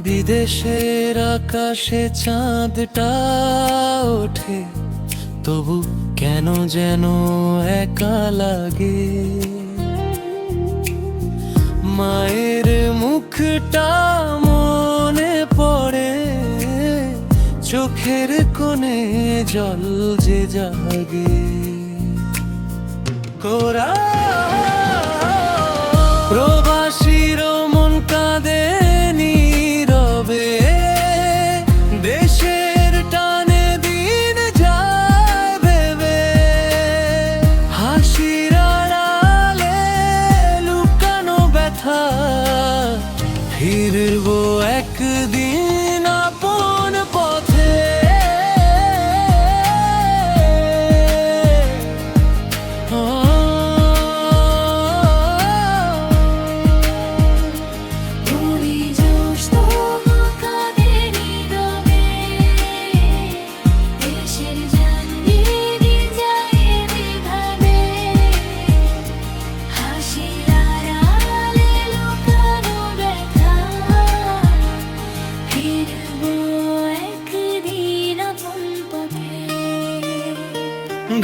বিদেশের আকাশে চাঁদটা ওঠে, তবু কেন যেন একা লাগে। মায়ের মুখটা মনে পড়ে, চোখের কোণে জল যে জাগে। কোরা প্রবাসীর মন কাঁদে নীরবে, দেশের টানে দিন যায় ভেবে। হাসির আড়ালে লুকানো ব্যথা, ফিরবো একদিন আপন পথে।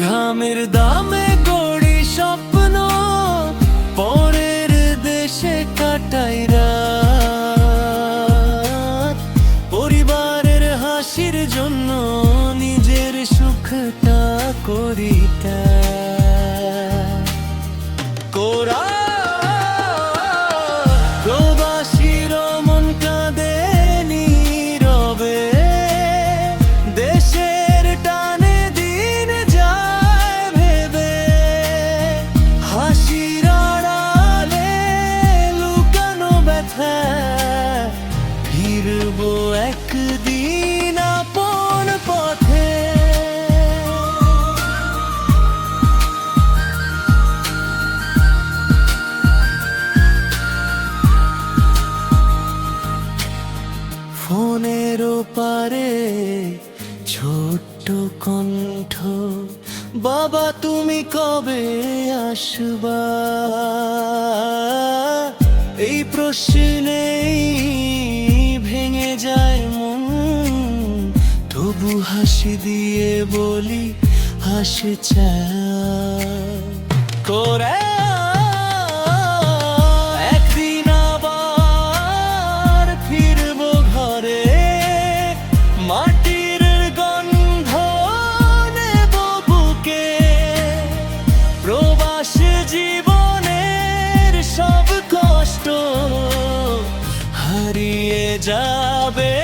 ঘামের দামে গড়ি স্বপ্ন, পরের দেশে কাটাই রাত। পরিবারের হাসির জন্য নিজের সুখটা করি ত্যাগ। কোরা প্রবাসীর মন কাঁদে নীরবে, দেশের টানে দিন যায় ভেবে। হাসির আড়ালে লুকানো ব্যথা, ফিরবো একদিন আপন পথে। ফোনের ওপারে ছোট্ট কণ্ঠ, বাবা তুমি কবে আসবা? এই প্রশ্নেই ভেঙে যায় মন, তবু হাসি দিয়ে বলি হাসি চাই। করে একদিন আবার ফিরবো ঘরে, মাটির গন্ধ নেব বুকে। প্রবাস জীবনের সব কষ্ট হারিয়ে যাবে।